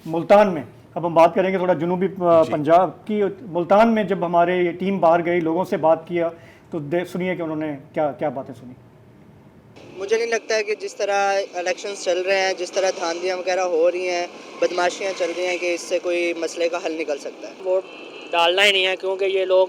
मुल्तान में, अब हम बात करेंगे थोड़ा जनूबी पंजाब की। मुल्तान में जब हमारे ये टीम बाहर गई, लोगों से बात किया, तो सुनिए कि उन्होंने क्या क्या बातें सुनी। मुझे नहीं लगता है कि जिस तरह इलेक्शंस चल रहे हैं, जिस तरह धांधियाँ वगैरह हो रही हैं, बदमाशियाँ चल रही हैं, कि इससे कोई मसले का हल निकल सकता है। वोट डालना ही नहीं है, क्योंकि ये लोग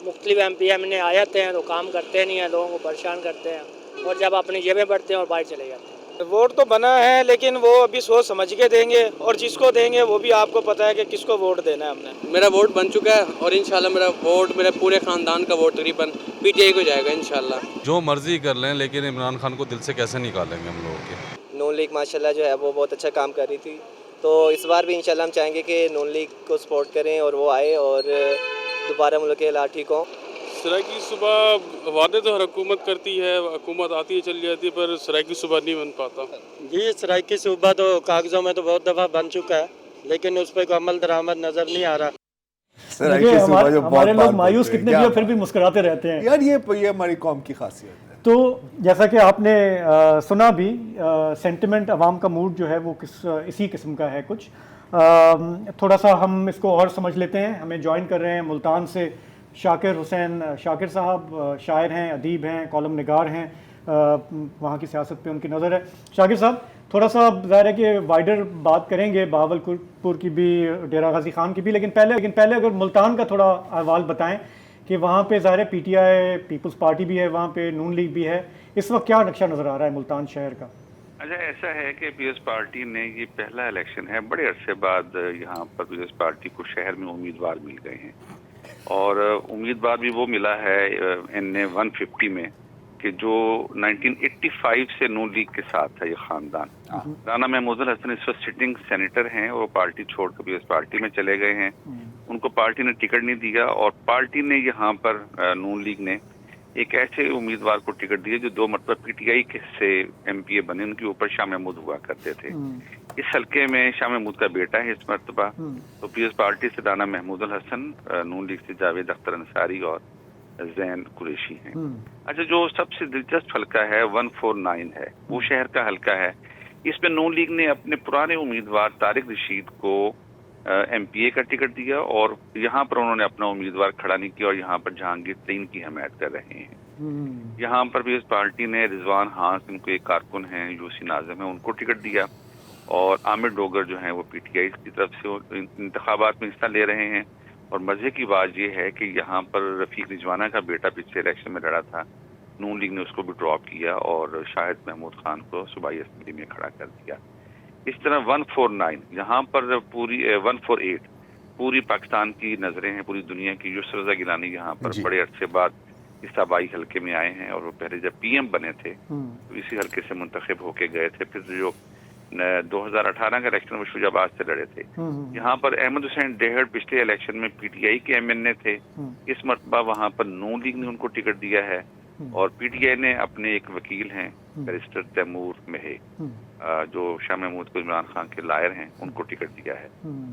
मुख्तलिफ MPM ने आ जाते हैं तो काम करते नहीं हैं, लोगों को परेशान करते हैं और जब अपनी जेबें बढ़ते हैं और बाहर चले जाते हैं। वोट तो बना है, लेकिन वो अभी सोच समझ के देंगे, और जिसको देंगे वो भी आपको पता है कि किसको वोट देना है हमने। मेरा वोट बन चुका है और इंशाल्लाह मेरा वोट, मेरे पूरे ख़ानदान का वोट तकरीबन PTI को जाएगा इंशाल्लाह। जो मर्जी कर लें, लेकिन इमरान खान को दिल से कैसे निकालेंगे हम लोगों के। नून लीग माशाल्लाह जो है वो बहुत अच्छा काम कर रही थी, तो इस बार भी इंशाल्लाह हम चाहेंगे कि नून लीग को सपोर्ट करें और वो आए और दोबारा मुल्क के हालात ठीक हों। सराकी सुबह वादे तो हर हुकूमत करती है, हुकूमत आती है चली जाती है, पर सराकी सुबह नहीं बन पाता। जी, सराइकी सूबा तो कागजों में तो बहुत दफ़ा बन चुका है, लेकिन उस पर कोई अमल दरामद नज़र नहीं आ रहा। हमारे लोग मायूस कितने भी फिर भी मुस्कुराते रहते हैं यार। ये हमारी कौम की खासियत है। तो जैसा कि आपने सुना भी, सेंटिमेंट अवाम का मूड जो है वो इसी किस्म का है कुछ। थोड़ा सा हम इसको और समझ लेते हैं। हमें ज्वाइन कर रहे हैं मुल्तान से शाकिर हुसैन। शाकिर साहब शायर हैं, अदीब हैं, कॉलम निगार हैं, वहाँ की सियासत पे उनकी नज़र है। शाकिर साहब, थोड़ा सा ज़ाहिर है कि वाइडर बात करेंगे बहावलपुर की भी, डेरा गाजी खान की भी, लेकिन पहले अगर मुल्तान का थोड़ा अहवाल बताएं कि वहाँ पे ज़ाहिर है PTI पीपल्स पार्टी भी है, वहाँ पे नून लीग भी है। इस वक्त क्या नक्शा नज़र आ रहा है मुल्तान शहर का? अच्छा, ऐसा है कि पीपल्स पार्टी ने, ये पहला इलेक्शन है, बड़े अरसे बाद यहाँ पर पीपल्स पार्टी को शहर में उम्मीदवार मिल गए हैं, और उम्मीदवार भी वो मिला है NA 150 में कि जो 1985 से नून लीग के साथ था ये खानदान। राना महमूद हसन इस वक्त सिटिंग सेनेटर हैं, और पार्टी छोड़कर पीपल्स पार्टी में चले गए हैं। उनको पार्टी ने टिकट नहीं दिया, और पार्टी ने यहाँ पर नून लीग ने एक ऐसे उम्मीदवार को टिकट दिया जो 2 मरतबा PTI के से MPA बने। उनके ऊपर शाह महमूद हुआ करते थे। इस हल्के में शाह महमूद का बेटा है इस मरतबा। तो पीपल्स पार्टी से राना महमूद हसन, नून लीग से जावेद अख्तर अंसारी और जैन कुरैशी हैं। अच्छा, जो सबसे दिलचस्प हल्का है 149 है, वो शहर का हल्का है। इसमें नून लीग ने अपने पुराने उम्मीदवार तारिक रशीद को MPA का टिकट दिया, और यहाँ पर उन्होंने अपना उम्मीदवार खड़ा नहीं किया, और यहाँ पर जहांगीर तरीन की हमायत कर रहे हैं। यहाँ पर पीपल्स पार्टी ने रिजवान हास, इनको एक कारकुन हैं, यूसी नाज़िम है, उनको टिकट दिया, और आमिर डोगर जो हैं वो PTI की तरफ से इंतखाबात में हिस्सा ले रहे हैं। और मजे की बात यह है कि यहाँ पर रफीक रिजवाना का बेटा पिछले इलेक्शन में लड़ा था, नून लीग ने उसको भी ड्रॉप किया और शाहिद महमूद खान को सूबाई असेंबली में खड़ा कर दिया। इस तरह 149, यहाँ पर पूरी 148 पूरी पाकिस्तान की नजरें हैं, पूरी दुनिया की। यूसुफ रज़ा गिलानी यहाँ पर बड़े अरसे बाद इस आबाई हल्के में आए हैं, और वो पहले जब PM बने थे तो इसी हल्के से मुंतखब होके गए थे। फिर जो 2018 का इलेक्शन वो शुजाबाद से लड़े थे। यहाँ पर अहमद हुसैन डेहड़ पिछले इलेक्शन में PTI के MNA थे। इस मरतबा वहाँ पर नून लीग ने उनको टिकट दिया है, और PTI ने अपने एक वकील हैं बैरिस्टर तैमूर मेहे, जो शाह महमूद को इमरान खान के लायर हैं, उनको टिकट दिया है।